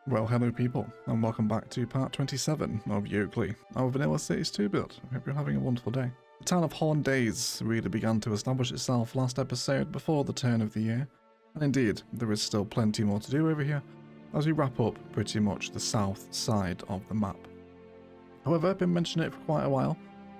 Well, hello people, and welcome back to part 27 of Yoakley, our vanilla Cities 2 build. I hope you're having a wonderful day. The town of Hollandaise really began to establish itself last episode before the turn of the year, and indeed, there is still plenty more to do over here, as we wrap up pretty much the south side of the map. However, I've been mentioning it for quite a while,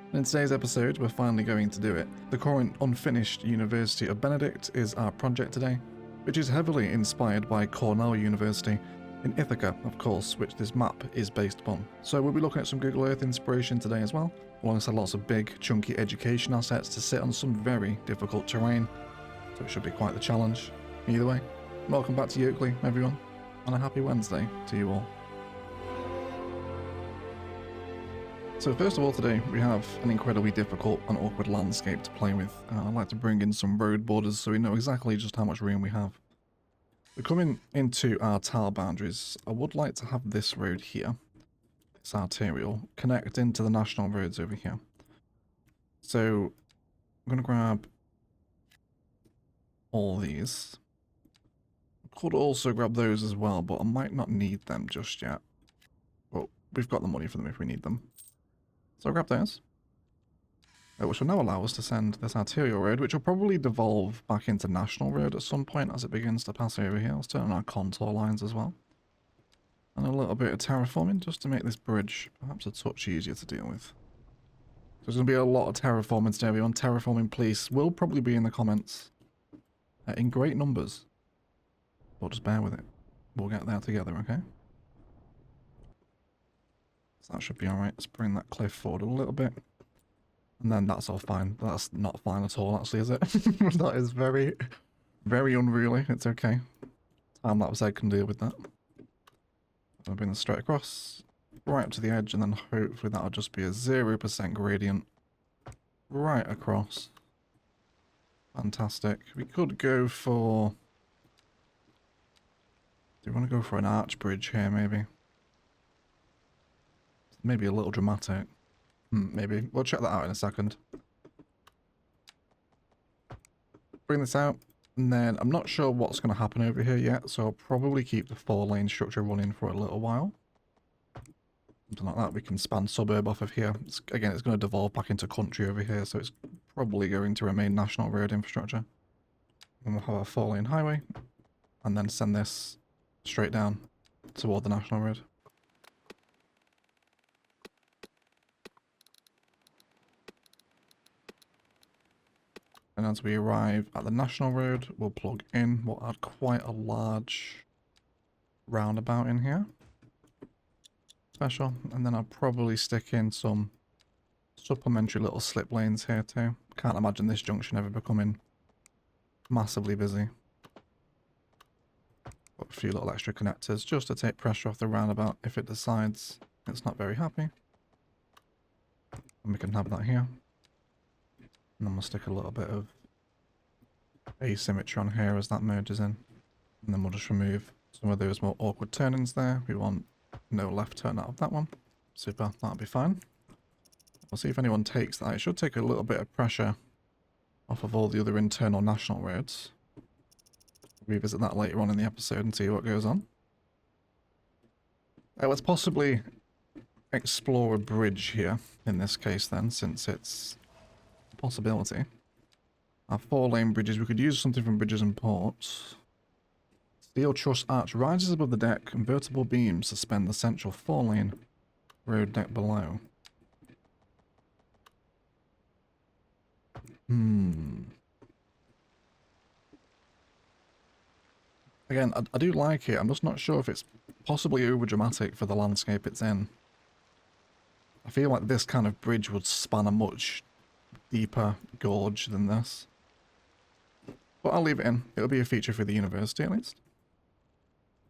and in today's episode we're finally going to do it. The current unfinished University of Benedict is our project today, which is heavily inspired by Cornell University, in Ithaca, of course, which this map is based upon. So we'll be looking at some Google Earth inspiration today as well, alongside lots of big, chunky education assets to sit on some very difficult terrain, so it should be quite the challenge. Either way, welcome back to Yoakley, everyone, and a happy Wednesday to you all. So first of all today, we have an incredibly difficult and awkward landscape to play with. I'd like to bring in some road borders so we know exactly just how much room we have. We're coming into our tile boundaries. I would like to have this road here, this arterial, connect into the national roads over here. So I'm going to grab all these. I could also grab those as well, but I might not need them just yet. But we've got the money for them if we need them. So I'll grab those. Which will now allow us to send this arterial road, which will probably devolve back into national road at some point as it begins to pass over here. Let's turn on our contour lines as well. And a little bit of terraforming just to make this bridge perhaps a touch easier to deal with. So there's going to be a lot of terraforming today, everyone. Terraforming police will probably be in the comments in great numbers. But just bear with it. We'll get there together, okay? So that should be alright. Let's bring that cliff forward a little bit. And then that's all fine. That's not fine at all, actually, is it? That is very, very unruly. It's okay. Time-lapse egg can deal with that. I'll bring this straight across, right up to the edge, and then hopefully that'll just be a 0% gradient right across. Fantastic. We could go for... Do we want to go for an arch bridge here, maybe? Maybe a little dramatic. Maybe. We'll check that out in a second. Bring this out, and then I'm not sure what's going to happen over here yet, so I'll probably keep the 4-lane structure running for a little while. Something like that. We can span suburb off of here. Again, it's going to devolve back into country over here, so it's probably going to remain national road infrastructure. And we'll have a 4-lane highway, and then send this straight down toward the national road. And as we arrive at the national road, we'll plug in. We'll add quite a large roundabout in here. Special. And then I'll probably stick in some supplementary little slip lanes here too. Can't imagine this junction ever becoming massively busy. Got a few little extra connectors just to take pressure off the roundabout if it decides it's not very happy. And we can have that here. And then we'll stick a little bit of asymmetry on here as that merges in. And then we'll just remove some of those more awkward turnings there. We want no left turn out of that one. Super, that'll be fine. We'll see if anyone takes that. It should take a little bit of pressure off of all the other internal national roads. Revisit that later on in the episode and see what goes on. Let's possibly explore a bridge here in this case then, since it's possibility. Our 4-lane bridges, we could use something from Bridges and Ports. Steel truss arch rises above the deck, and vertical beams suspend the central 4-lane road deck below. Again, I do like it. I'm just not sure if it's possibly over dramatic for the landscape it's in. I feel like this kind of bridge would span a much deeper gorge than this. But I'll leave it in. It'll be a feature for the university at least.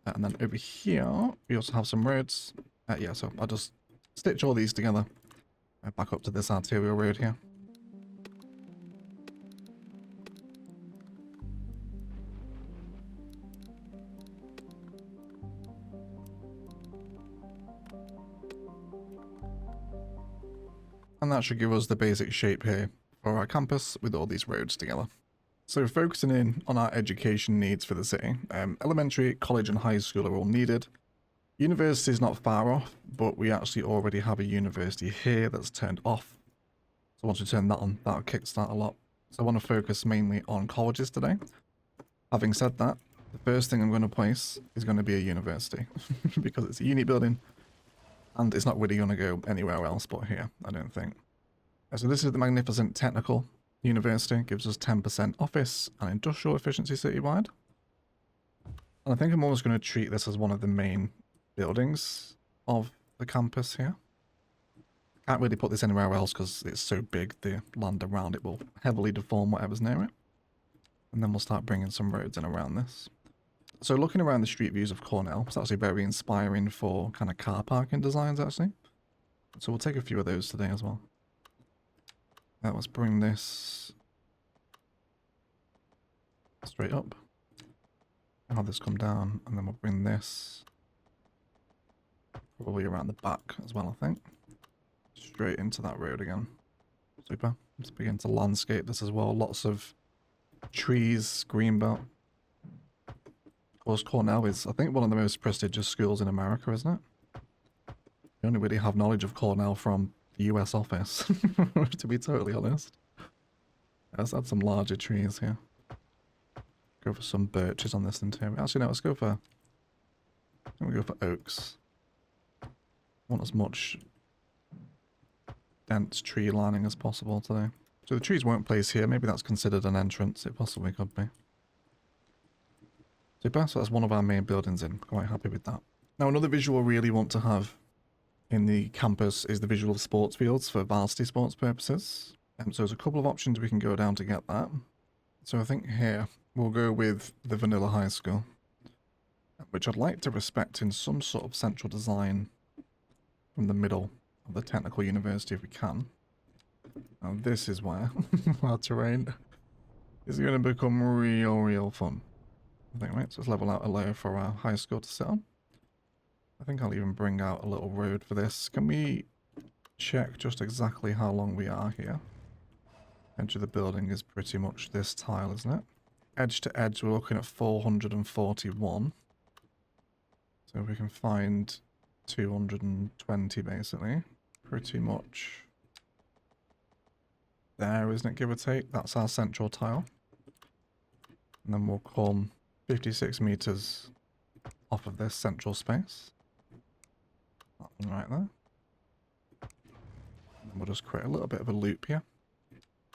And then over here, we also have some roads. Yeah, so I'll just stitch all these together. Back up to this arterial road here. And that should give us the basic shape here for our campus with all these roads together. So focusing in on our education needs for the city, elementary, college and high school are all needed. University is not far off, but we actually already have a university here that's turned off. So once we turn that on, that'll kickstart a lot. So I want to focus mainly on colleges today. Having said that, the first thing I'm going to place is going to be a university because it's a uni building and it's not really going to go anywhere else but here, I don't think. So this is the magnificent technical university. It gives us 10% office and industrial efficiency citywide. And I think I'm always going to treat this as one of the main buildings of the campus here. Can't really put this anywhere else because it's so big, the land around it will heavily deform whatever's near it. And then we'll start bringing some roads in around this. So looking around the street views of Cornell, it's actually very inspiring for kind of car parking designs actually. So we'll take a few of those today as well. Let's bring this straight up. Have this come down, and then we'll bring this probably around the back as well, I think. Straight into that road again. Super. Let's begin to landscape this as well. Lots of trees, greenbelt. Of course, Cornell is, I think, one of the most prestigious schools in America, isn't it? We only really have knowledge of Cornell from the US office, to be totally honest. Let's add some larger trees here. Go for some birches on this interior. Actually, no, let's go for oaks. I want as much dense tree lining as possible today. So the trees won't place here. Maybe that's considered an entrance. It possibly could be. Super. So that's one of our main buildings in. Quite happy with that. Now, another visual I really want to have in the campus is the visual of sports fields for varsity sports purposes. So there's a couple of options we can go down to get that. So I think here we'll go with the vanilla high school, which I'd like to respect in some sort of central design from the middle of the technical university if we can. Now this is where our terrain is going to become real fun. I think, right? So let's level out a layer for our high school to sit on. I think I'll even bring out a little road for this. Can we check just exactly how long we are here? Edge of the building is pretty much this tile, isn't it? Edge to edge, we're looking at 441. So if we can find 220, basically. Pretty much there, isn't it, give or take? That's our central tile. And then we'll come 56 meters off of this central space. That one right there. And we'll just create a little bit of a loop here.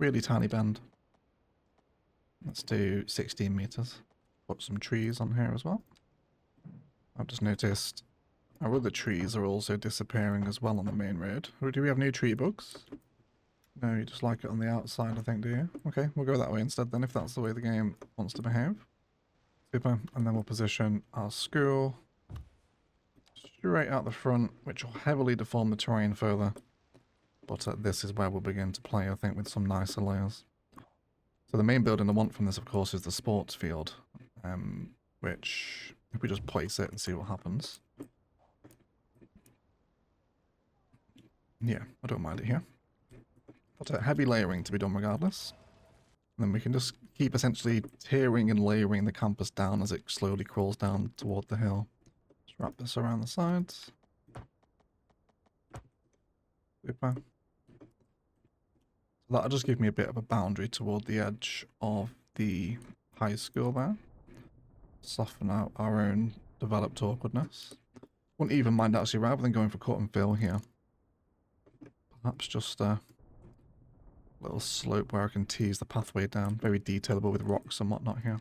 Really tiny bend. Let's do 16 meters. Put some trees on here as well. I've just noticed our other trees are also disappearing as well on the main road. Do we have new tree bugs? No, you just like it on the outside, I think, do you? Okay, we'll go that way instead then, if that's the way the game wants to behave. Super. And then we'll position our school straight out the front, which will heavily deform the terrain further. But this is where we'll begin to play, I think, with some nicer layers. So the main building I want from this, of course, is the sports field, which, if we just place it and see what happens. Yeah, I don't mind it here. But heavy layering to be done regardless. And then we can just keep essentially tiering and layering the campus down as it slowly crawls down toward the hill. Just wrap this around the sides. Super. That'll just give me a bit of a boundary toward the edge of the high school there. Soften out our own developed awkwardness. Wouldn't even mind actually, rather than going for cut and fill here. Perhaps just a little slope where I can tease the pathway down. Very detailable with rocks and whatnot here.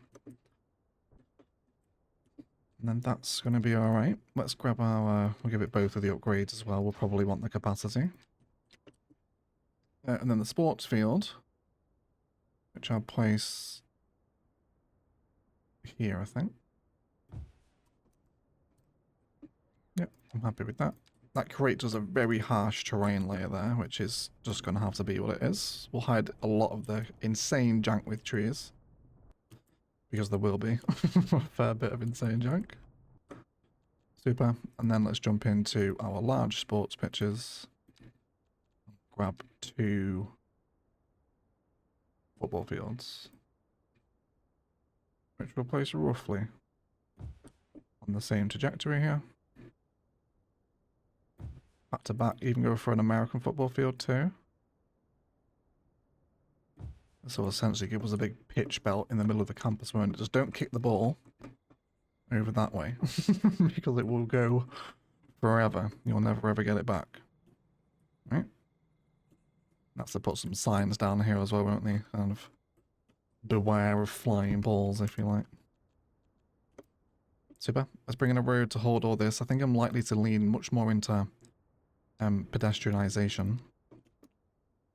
And then that's going to be alright. Let's grab our... we'll give it both of the upgrades as well. We'll probably want the capacity. And then the sports field, which I'll place here, I think. Yep, I'm happy with that. That creates us a very harsh terrain layer there, which is just going to have to be what it is. We'll hide a lot of the insane junk with trees, because there will be a fair bit of insane junk. Super. And then let's jump into our large sports pitches. Grab 2 football fields, which we'll place roughly on the same trajectory here. back to back, even go for an American football field too. This will essentially give us a big pitch belt in the middle of the campus, won't it? Just don't kick the ball over that way, because it will go forever. You'll never ever get it back. Right? That's to put some signs down here as well, won't they? Kind of beware of flying balls, if you like. Super. Let's bring in a road to hold all this. I think I'm likely to lean much more into pedestrianisation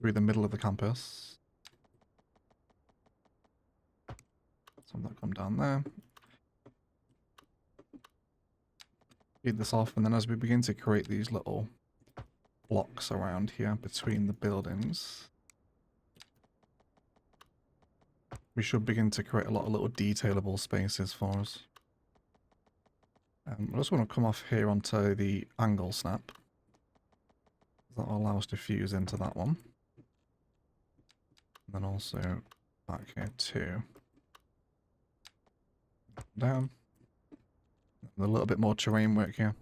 through the middle of the campus. Some that come down there. Feed this off, and then as we begin to create these little blocks around here between the buildings, we should begin to create a lot of little detailable spaces for us. I just want to come off here onto the angle snap. That will allow us to fuse into that one. And then also back here too. Down. A little bit more terrain work here.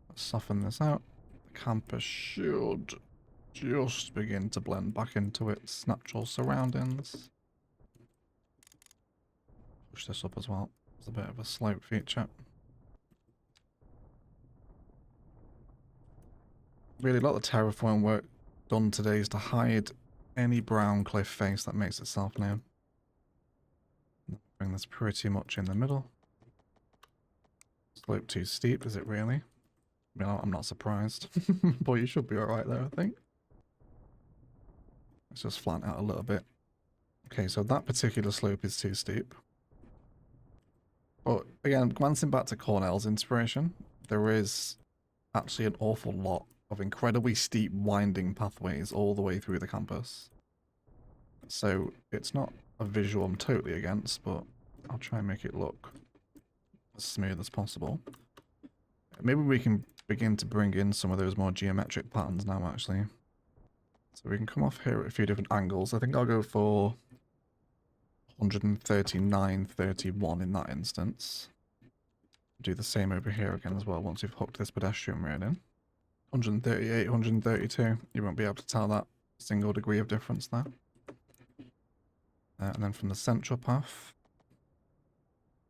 Let's soften this out. The campus should just begin to blend back into its natural surroundings. Push this up as well. It's a bit of a slope feature. Really, a lot of the terraforming work done today is to hide any brown cliff face that makes itself known. Bring this pretty much in the middle. Slope too steep, is it really? I mean, I'm not surprised. But you should be alright there, I think. Let's just flatten out a little bit. Okay, so that particular slope is too steep. But again, glancing back to Cornell's inspiration, there is actually an awful lot of incredibly steep winding pathways all the way through the campus. So it's not a visual I'm totally against, but I'll try and make it look as smooth as possible. Maybe we can begin to bring in some of those more geometric patterns now, actually. So we can come off here at a few different angles. I think I'll go for 139.31 in that instance. Do the same over here again as well once we've hooked this pedestrian road in. 138, 132. You won't be able to tell that single degree of difference there. And then from the central path.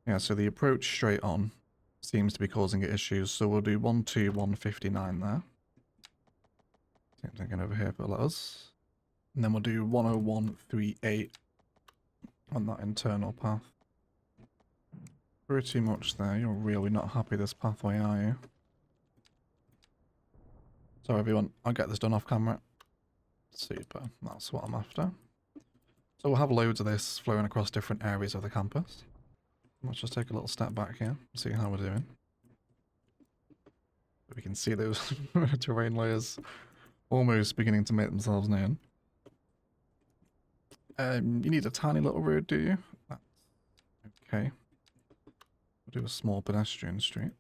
Yeah, so the approach straight on seems to be causing it issues, so we'll do 12159 there. Same thing again over here for letters. And then we'll do 10138 on that internal path. Pretty much there. You're really not happy this pathway, are you? Sorry everyone, I'll get this done off camera. Super, that's what I'm after. So we'll have loads of this flowing across different areas of the campus. Let's just take a little step back here, see how we're doing. We can see those terrain layers almost beginning to make themselves known. You need a tiny little road, do you? That's okay. We'll do a small pedestrian street.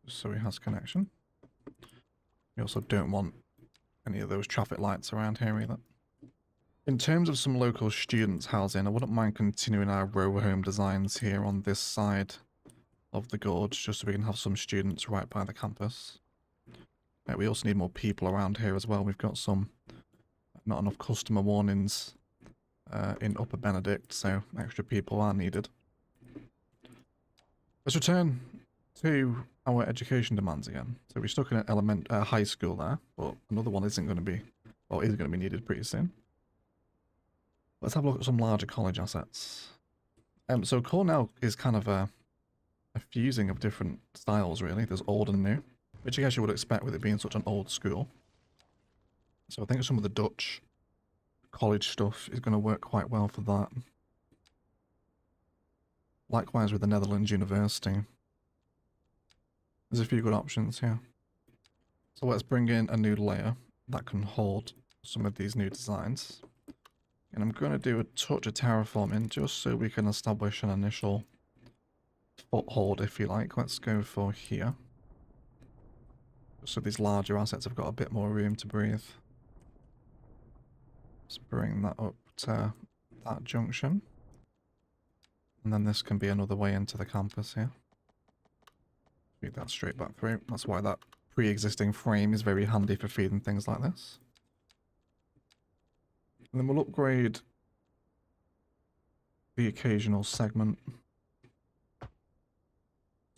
Just so he has connection. We also don't want any of those traffic lights around here either. In terms of some local students housing, I wouldn't mind continuing our row home designs here on this side of the gorge, just so we can have some students right by the campus. We also need more people around here as well. We've got not enough customer warnings in Upper Benedict, so extra people are needed. Let's return to our education demands again. So we're stuck in an high school there, but another one isn't going to be needed pretty soon. Let's have a look at some larger college assets. So Cornell is kind of a fusing of different styles, really. There's old and new, which I guess you would expect with it being such an old school. So I think some of the Dutch college stuff is going to work quite well for that. Likewise with the Netherlands University. There's a few good options here. So let's bring in a new layer that can hold some of these new designs. And I'm going to do a touch of terraforming just so we can establish an initial foothold, if you like. Let's go for here. So these larger assets have got a bit more room to breathe. Let's bring that up to that junction. And then this can be another way into the campus here. Feed that straight back through. That's why that pre-existing frame is very handy for feeding things like this. And then we'll upgrade the occasional segment.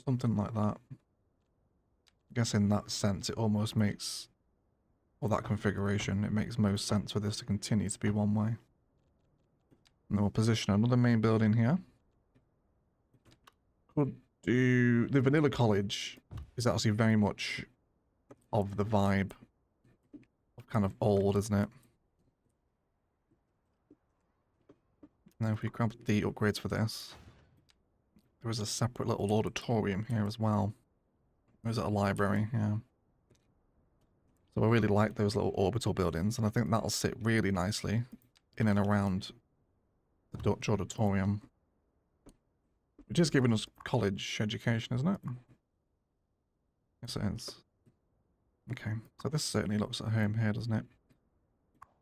Something like that. I guess in that sense it almost makes, or that configuration, it makes most sense for this to continue to be one way. And then we'll position another main building here. Could do... The Vanilla College is actually very much of the vibe of kind of old, isn't it? Now if we grab the upgrades for this, there is a separate little auditorium here as well. Or is it a library? Yeah. So I really like those little orbital buildings, and I think that'll sit really nicely in and around the Dutch auditorium. Which is giving us college education, isn't it? Yes, it is. Okay, so this certainly looks at home here, doesn't it?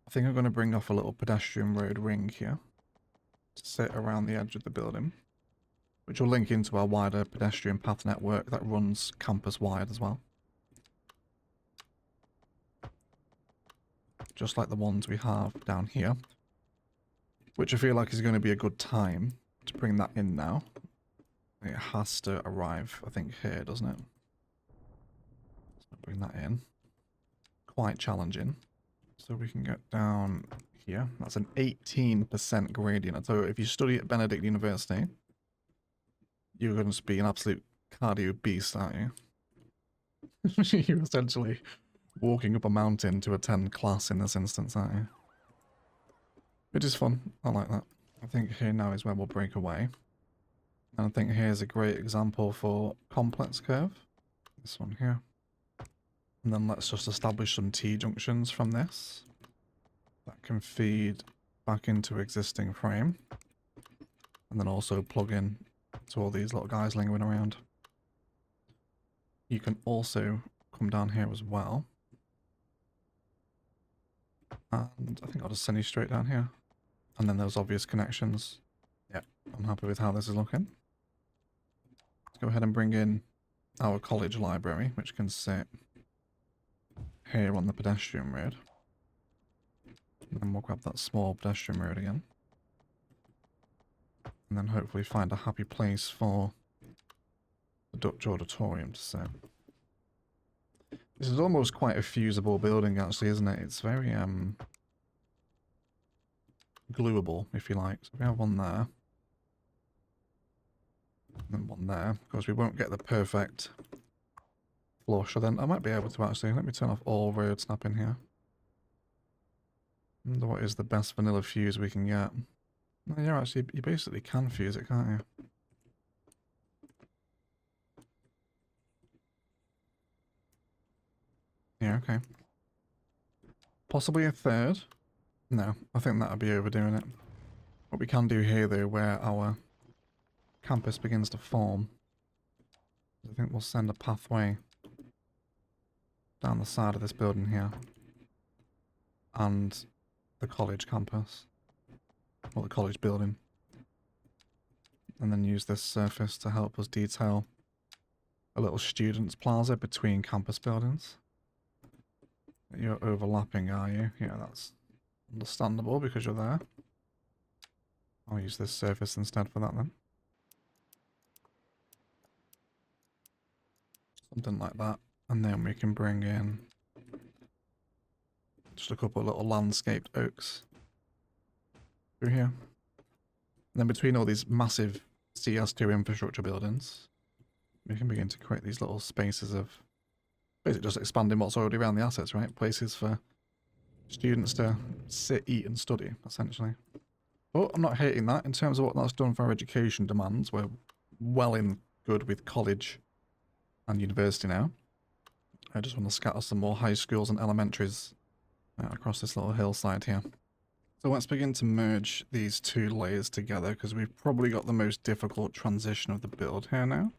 I think I'm going to bring off a little pedestrian road ring here to sit around the edge of the building, which will link into our wider pedestrian path network that runs campus-wide as well. Just like the ones we have down here, which I feel like is going to be a good time to bring that in now. It has to arrive, I think, here, doesn't it? So bring that in. Quite challenging. So we can get down here. That's an 18% gradient. I tell you, if you study at Benedict University, you're going to be an absolute cardio beast, aren't you? You're essentially walking up a mountain to attend class in this instance, aren't you? Which is fun. I like that. I think here now is where we'll break away. And I think here's a great example for complex curve. This one here. And then let's just establish some T-junctions from this. That can feed back into existing frame. And then also plug in to all these little guys lingering around. You can also come down here as well. And I think I'll just send you straight down here. And then those obvious connections. Yep, I'm happy with how this is looking. Let's go ahead and bring in our college library, which can sit here on the pedestrian road. And then we'll grab that small pedestrian road again. And then hopefully find a happy place for the Dutch auditorium to sit. This is almost quite a fusible building, actually, isn't it? It's very gluable, if you like. So we have one there. And then one there. Of course, we won't get the perfect flush. So then I might be able to actually... Let me turn off all road snapping here. I wonder what is the best vanilla fuse we can get. No, yeah, actually, you basically can fuse it, can't you? Yeah, okay. Possibly a third? No, I think that would be overdoing it. What we can do here, though, where our campus begins to form, I think we'll send a pathway down the side of this building here. And the college campus. Or the college building. And then use this surface to help us detail a little students' plaza between campus buildings. You're overlapping, are you? Yeah, that's understandable because you're there. I'll use this surface instead for that then. Something like that. And then we can bring in just a couple of little landscaped oaks through here. And then between all these massive CS2 infrastructure buildings, we can begin to create these little spaces of basically just expanding what's already around the assets, right? Places for students to sit, eat, and study, essentially. But I'm not hating that. In terms of what that's done for our education demands, we're well in good with college and university now. I just want to scatter some more high schools and elementaries across this little hillside here. So let's begin to merge these two layers together, because we've probably got the most difficult transition of the build here now.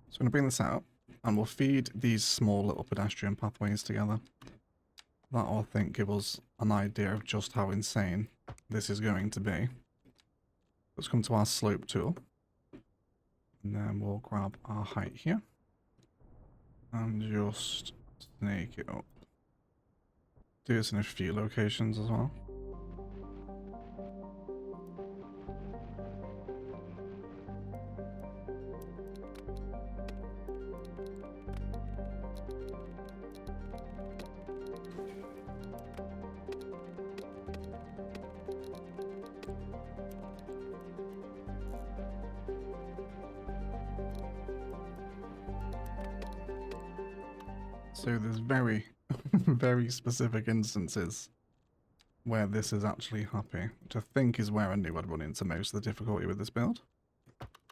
So I'm going to bring this out. And we'll feed these small little pedestrian pathways together. That'll, I think, give us an idea of just how insane this is going to be. Let's come to our slope tool. And then we'll grab our height here. And just snake it up. Do this in a few locations as well. So there's very, very specific instances where this is actually happy, which I think is where I knew I'd run into most of the difficulty with this build.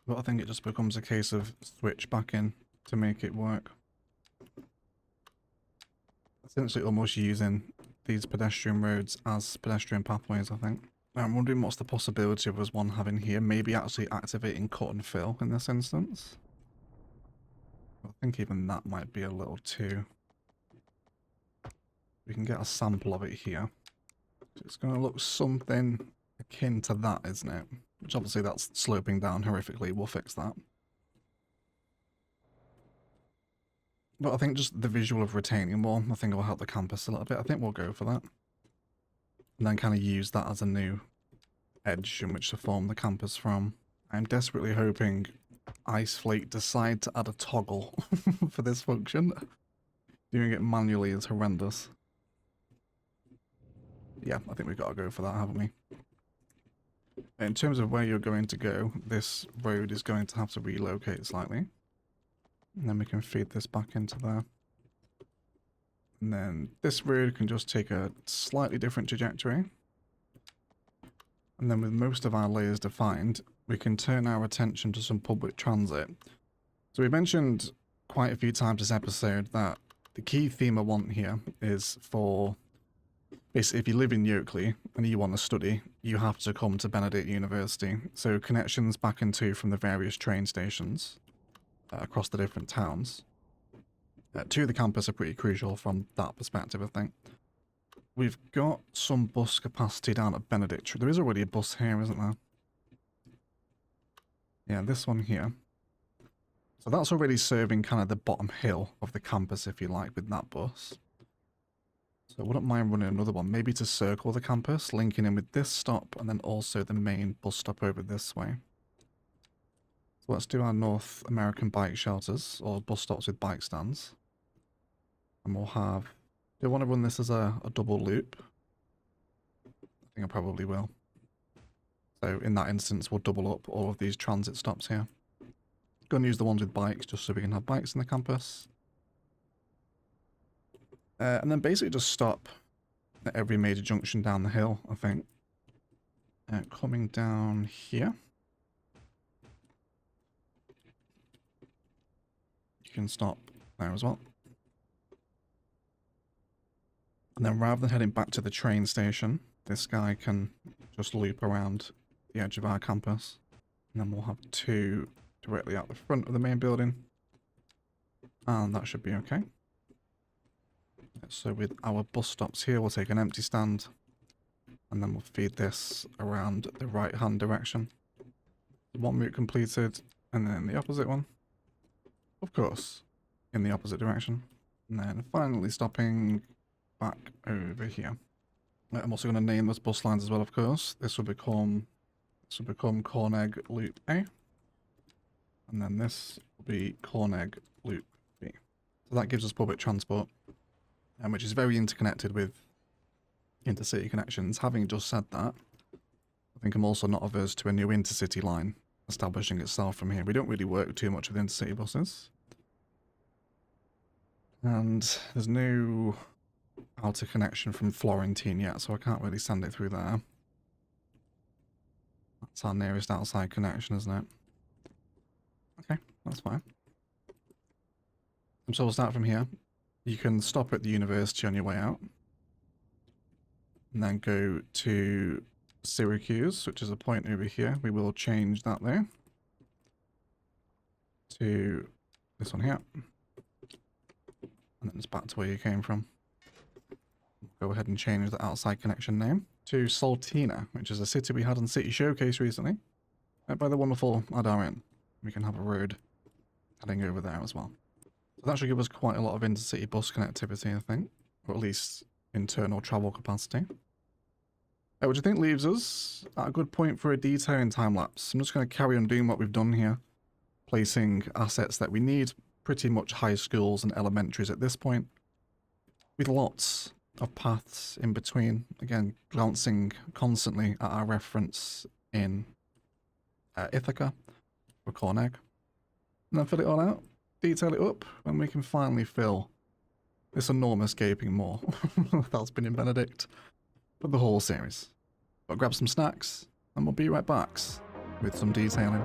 But I think it just becomes a case of switch back in to make it work. Essentially almost using these pedestrian roads as pedestrian pathways, I think. Now I'm wondering what's the possibility of us one having here, maybe actually activating cut and fill in this instance. I think even that might be a little too... We can get a sample of it here. It's going to look something akin to that, isn't it? Which obviously that's sloping down horrifically. We'll fix that. But I think just the visual of retaining more, I think will help the campus a little bit. I think we'll go for that. And then kind of use that as a new edge in which to form the campus from. I'm desperately hoping Iceflake decide to add a toggle for this function. Doing it manually is horrendous. Yeah, I think we've got to go for that, haven't we? In terms of where you're going to go, this road is going to have to relocate slightly. And then we can feed this back into there. And then this road can just take a slightly different trajectory. And then with most of our layers defined, we can turn our attention to some public transit. So we mentioned quite a few times this episode that the key theme I want here is for... Basically, if you live in Yokeley and you want to study, you have to come to Benedict University. So connections back and to from the various train stations across the different towns to the campus are pretty crucial from that perspective, I think. We've got some bus capacity down at Benedict. There is already a bus here, isn't there? Yeah, this one here. So that's already serving kind of the bottom hill of the campus, if you like, with that bus. So I wouldn't mind running another one, maybe to circle the campus, linking in with this stop, and then also the main bus stop over this way. So let's do our North American bike shelters, or bus stops with bike stands. And we'll have... Do I want to run this as a double loop? I think I probably will. So in that instance, we'll double up all of these transit stops here. Going to use the ones with bikes, just so we can have bikes in the campus. And then basically just stop at every major junction down the hill, I think. Coming down here. You can stop there as well. And then rather than heading back to the train station, this guy can just loop around the edge of our campus. And then we'll have two directly out the front of the main building. And that should be okay. So with our bus stops here, we'll take an empty stand. And then we'll feed this around the right-hand direction. One route completed, and then the opposite one. Of course, in the opposite direction. And then finally stopping back over here. I'm also going to name those bus lines as well, of course. This will become Cornegg Loop A. And then this will be Cornegg Loop B. So that gives us public transport, which is very interconnected with intercity connections. Having just said that, I think I'm also not averse to a new intercity line establishing itself from here. We don't really work too much with intercity buses. And there's no outer connection from Florentine yet, so I can't really send it through there. That's our nearest outside connection, isn't it? Okay, that's fine. So we'll start from here. You can stop at the university on your way out. And then go to Syracuse, which is a point over here. We will change that there to this one here. And then it's back to where you came from. Go ahead and change the outside connection name to Saltina, which is a city we had on City Showcase recently, by the wonderful Adarin. We can have a road heading over there as well. So that should give us quite a lot of intercity bus connectivity, I think. Or at least internal travel capacity. Which I think leaves us at a good point for a detailing time-lapse. I'm just going to carry on doing what we've done here. Placing assets that we need, pretty much high schools and elementaries at this point. With lots of paths in between. Again, glancing constantly at our reference in Ithaca for Cornegg. And then fill it all out, detail it up, and we can finally fill this enormous gaping maw that's been in Benedict for the whole series. But grab some snacks, and we'll be right back with some detailing.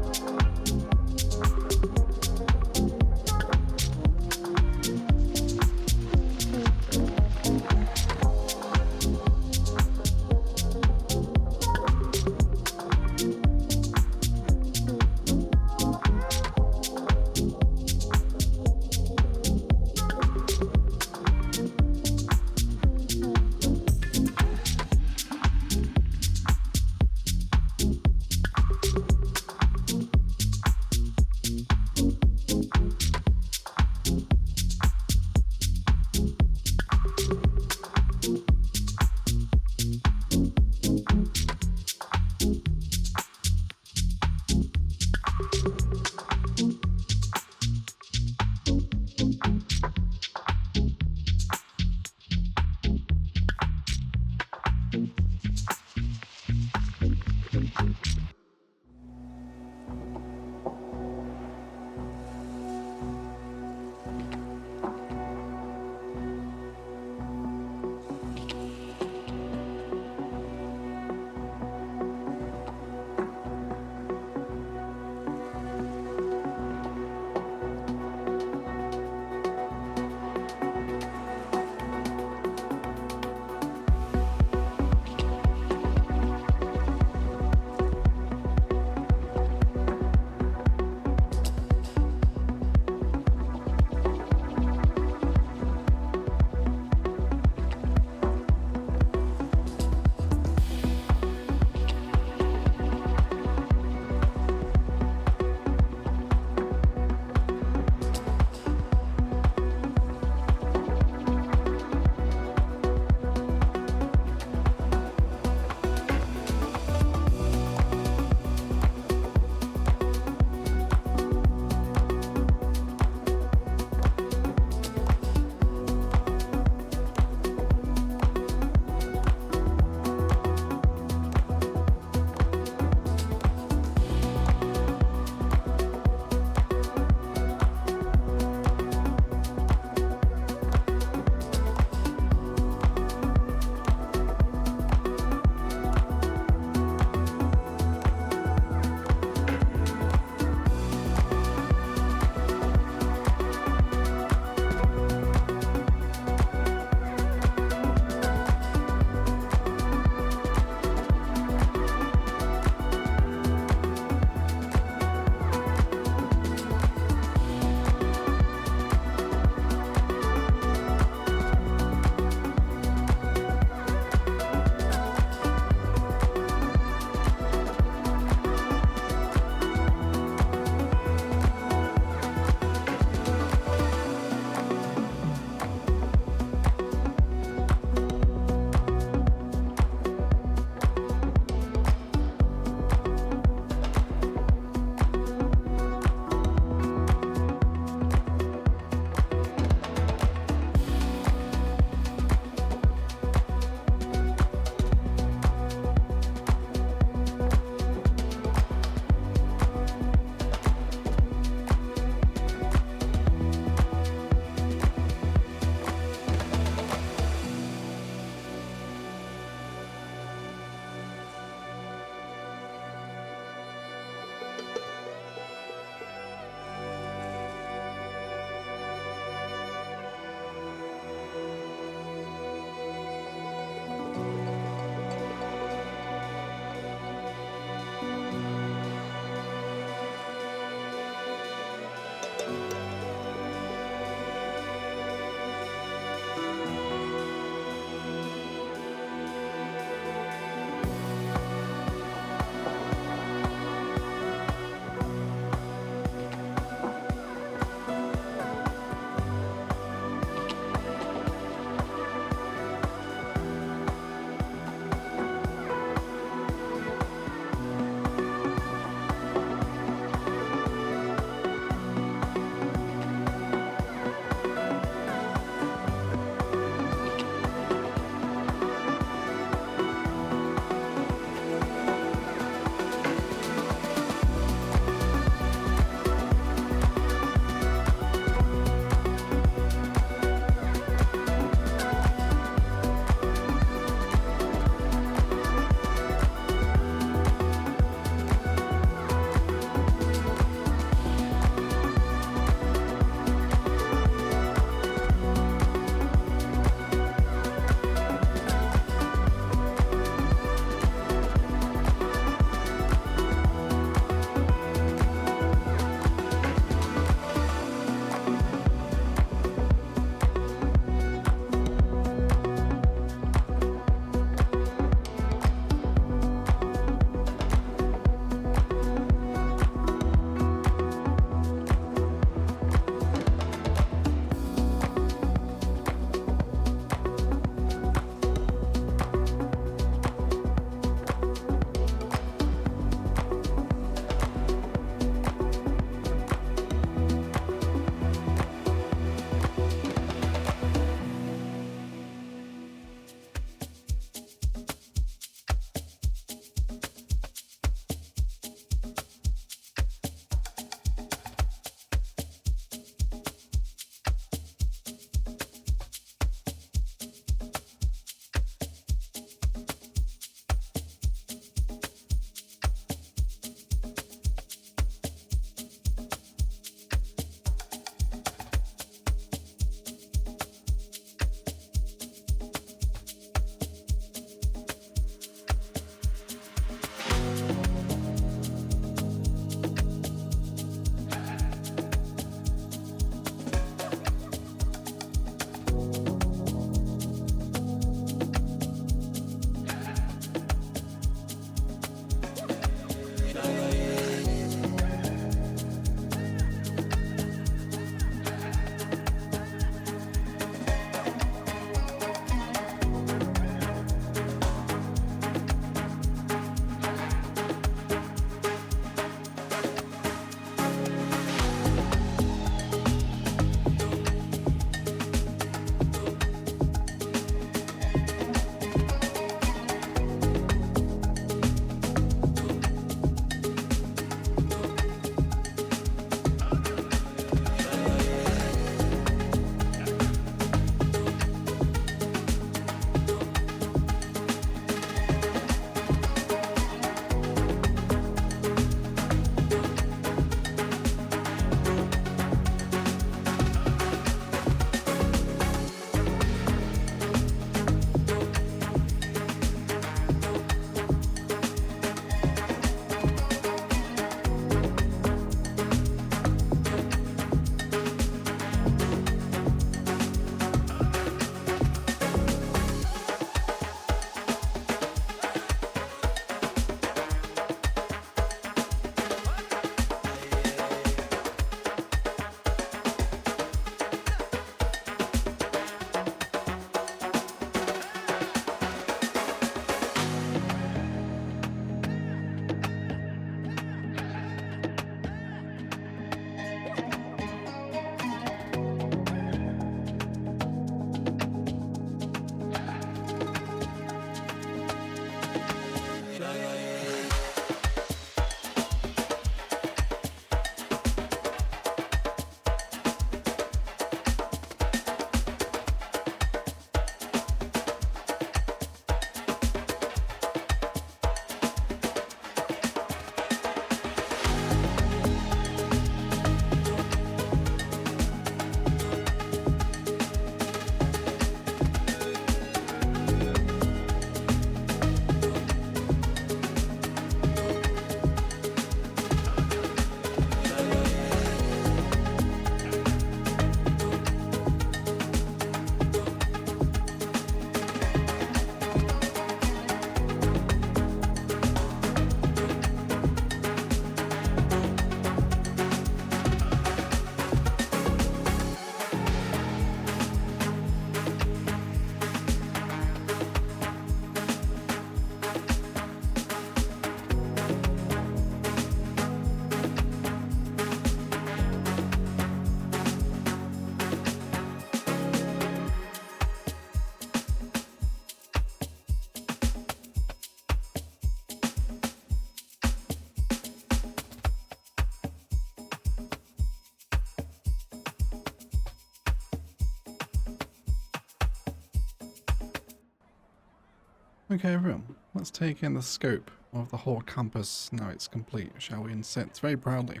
Okay, everyone, let's take in the scope of the whole campus now it's complete, shall we? And sits very proudly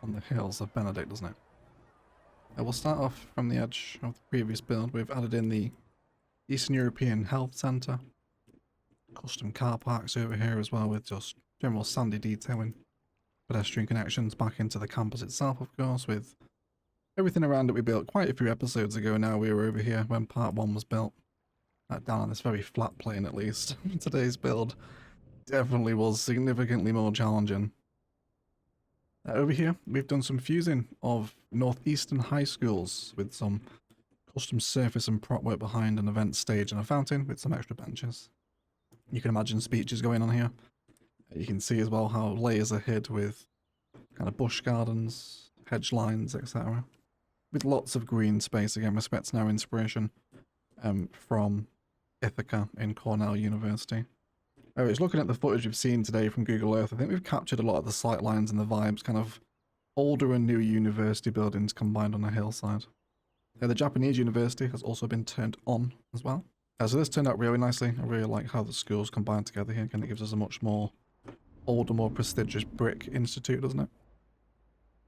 on the hills of Benedict, doesn't it? We'll start off from the edge of the previous build. We've added in the Eastern European Health Centre, custom car parks over here as well, with just general sandy detailing, pedestrian connections back into the campus itself, of course, with everything around it we built quite a few episodes ago now. We were over here when part 1 was built. Down on this very flat plane at least. Today's build definitely was significantly more challenging. Over here we've done some fusing of northeastern high schools with some custom surface and prop work behind an event stage and a fountain with some extra benches. You can imagine speeches going on here. You can see as well how layers are hid with kind of bush gardens, hedge lines, etc. With lots of green space, again respecting our inspiration from Ithaca in Cornell University. It's looking at the footage we've seen today from Google Earth. I think we've captured a lot of the sight lines and the vibes, kind of older and new university buildings combined on a hillside. The Japanese university has also been turned on as well. So this turned out really nicely. I really like how the schools combine together here. Again, it gives us a much more older, more prestigious brick institute, doesn't it?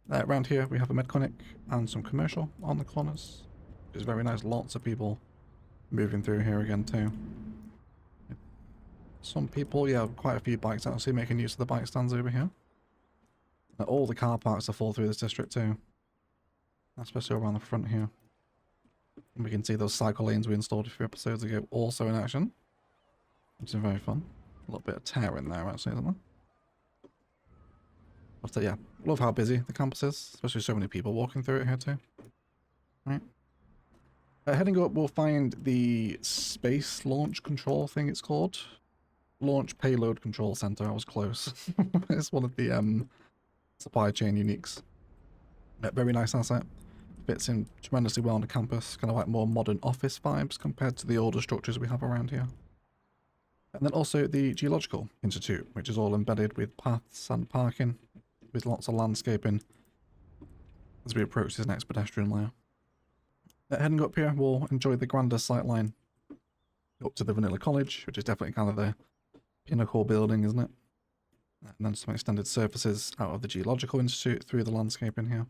Around here we have a med clinic and some commercial on the corners. Which is very nice. Lots of people moving through here again too. Some people, yeah, quite a few bikes actually making use of the bike stands over here. All the car parks are full through this district too. Especially around the front here. And we can see those cycle lanes we installed a few episodes ago also in action. Which is very fun. A little bit of tear in there actually, isn't there? But yeah, love how busy the campus is. Especially so many people walking through it here too. Right. Heading up, we'll find the Space Launch Control thing it's called. Launch Payload Control Center. I was close. It's one of the supply chain uniques. Very nice asset. Fits in tremendously well on the campus. Kind of like more modern office vibes compared to the older structures we have around here. And then also the Geological Institute, which is all embedded with paths and parking, with lots of landscaping as we approach this next pedestrian layer. Heading up here, we'll enjoy the grander sightline up to the Vanilla College, which is definitely kind of the pinnacle building, isn't it? And then some extended surfaces out of the Geological Institute through the landscape in here.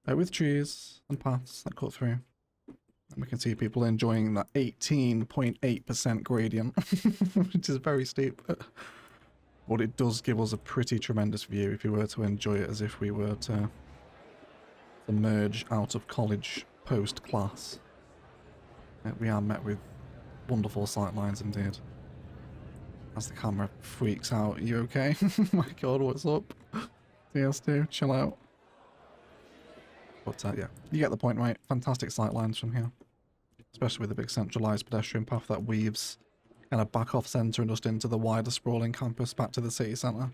With trees and paths that cut through. And we can see people enjoying that 18.8% gradient, which is very steep. But it does give us a pretty tremendous view if you were to enjoy it as if we were to emerge out of college post-class. We are met with wonderful sightlines indeed. As the camera freaks out, are you okay? My god, what's up? DS2, chill out. But yeah, you get the point, right? Fantastic sightlines from here. Especially with the big centralised pedestrian path that weaves kind of back off centre and just into the wider sprawling campus back to the city centre.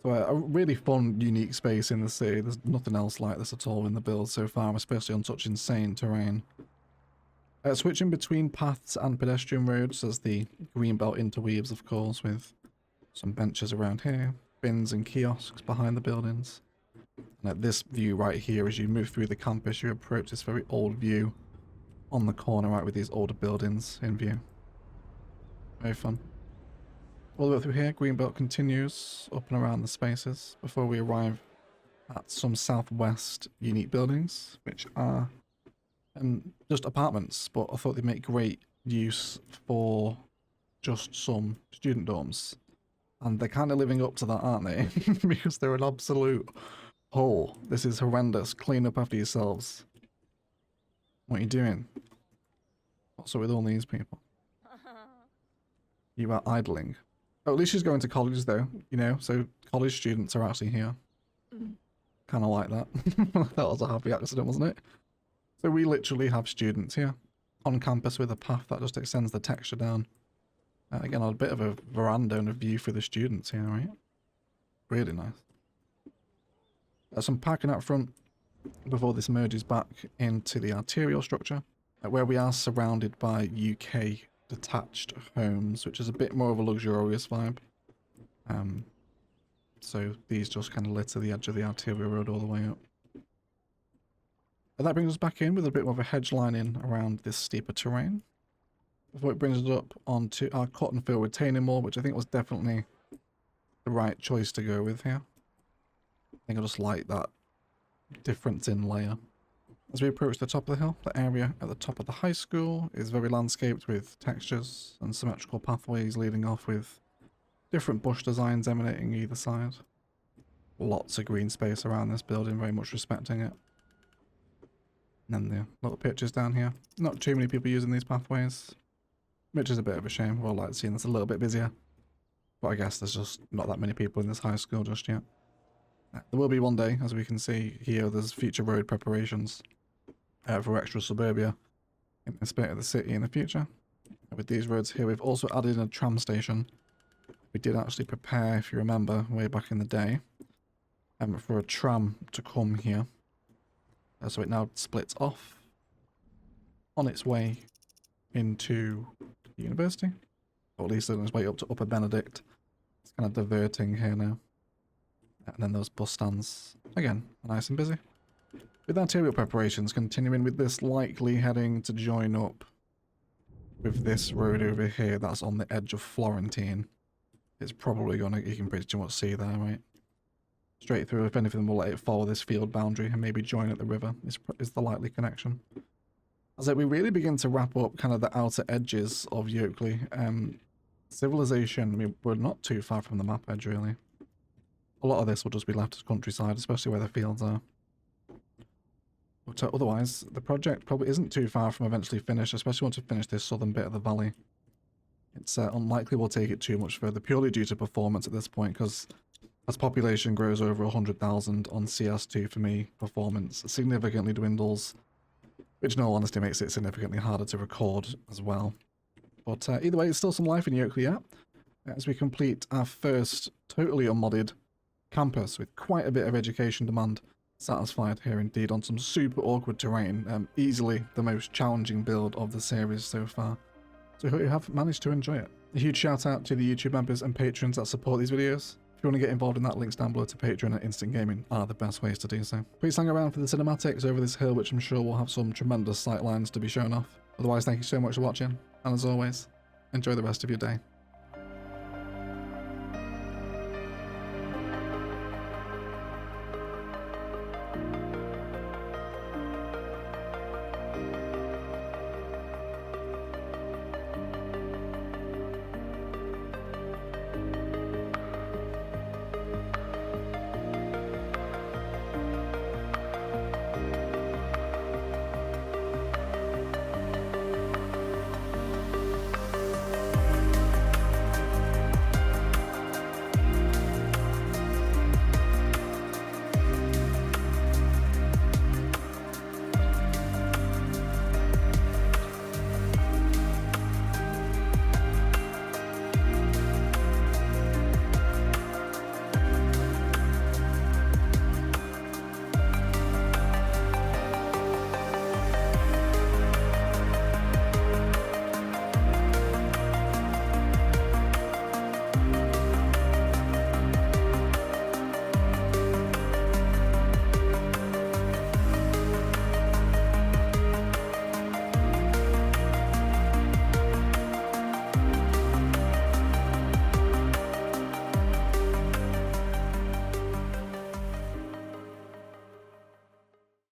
So a really fun, unique space in the city. There's nothing else like this at all in the build so far, especially on such insane terrain. Switching between paths and pedestrian roads as the greenbelt interweaves, of course, with some benches around here, bins and kiosks behind the buildings. And at this view right here, as you move through the campus, you approach this very old view on the corner, right, with these older buildings in view. Very fun. All the way through here, greenbelt continues up and around the spaces before we arrive at some southwest unique buildings, which are just apartments, but I thought they'd make great use for just some student dorms. And they're kind of living up to that, aren't they? Because they're an absolute hole. This is horrendous. Clean up after yourselves. What are you doing? What's up with all these people? You are idling. Oh, at least she's going to college though, you know, so college students are actually here. Kind of like that. That was a happy accident, wasn't it? So we literally have students here on campus with a path that just extends the texture down. Again, a bit of a veranda and a view for the students here, right? Really nice. Some parking out front before this merges back into the arterial structure, where we are surrounded by UK detached homes, which is a bit more of a luxurious vibe. So these just kind of litter the edge of the arterial road all the way up. And that brings us back in with a bit more of a hedge line in around this steeper terrain. before it brings us up onto our cotton fill retaining wall, which I think was definitely the right choice to go with here. I think I just like that difference in layer. As we approach the top of the hill, the area at the top of the high school is very landscaped with textures and symmetrical pathways leading off with different bush designs emanating either side. Lots of green space around this building, very much respecting it. And then the little pictures down here. Not too many people using these pathways, which is a bit of a shame. We'd all like to see this a little bit busier. But I guess there's just not that many people in this high school just yet. There will be one day, as we can see here, there's future road preparations for extra suburbia in this bit of the city in the future. With these roads here, we've also added a tram station. We did actually prepare, if you remember, way back in the day, for a tram to come here. So it now splits off on its way into the university, or at least on its way up to Upper Benedict. It's kind of diverting here now. And then those bus stands, again, nice and busy. With arterial preparations continuing with this likely heading to join up with this road over here that's on the edge of Florentine. It's probably gonna, you can pretty much see there, right? Straight through, if anything, we'll let it follow this field boundary and maybe join at the river is the likely connection. As we really begin to wrap up kind of the outer edges of Yokeley. Civilization, I mean, we're not too far from the map edge, really. A lot of this will just be left as countryside, especially where the fields are. But otherwise, the project probably isn't too far from eventually finished, especially once we finish this southern bit of the valley. It's unlikely we'll take it too much further, purely due to performance at this point, because as population grows over 100,000 on CS2, for me, performance significantly dwindles, which in all honesty makes it significantly harder to record as well. But either way, it's still some life in Yokeley yet, as we complete our first totally unmodded campus with quite a bit of education demand satisfied here indeed on some super awkward terrain. Easily the most challenging build of the series so far. So I hope you have managed to enjoy it. A huge shout out to the YouTube members and patrons that support these videos. If you want to get involved in that, links down below to Patreon and Instant Gaming are the best ways to do so. Please hang around for the cinematics over this hill, which I'm sure will have some tremendous sightlines to be shown off. Otherwise, thank you so much for watching, and as always, enjoy the rest of your day.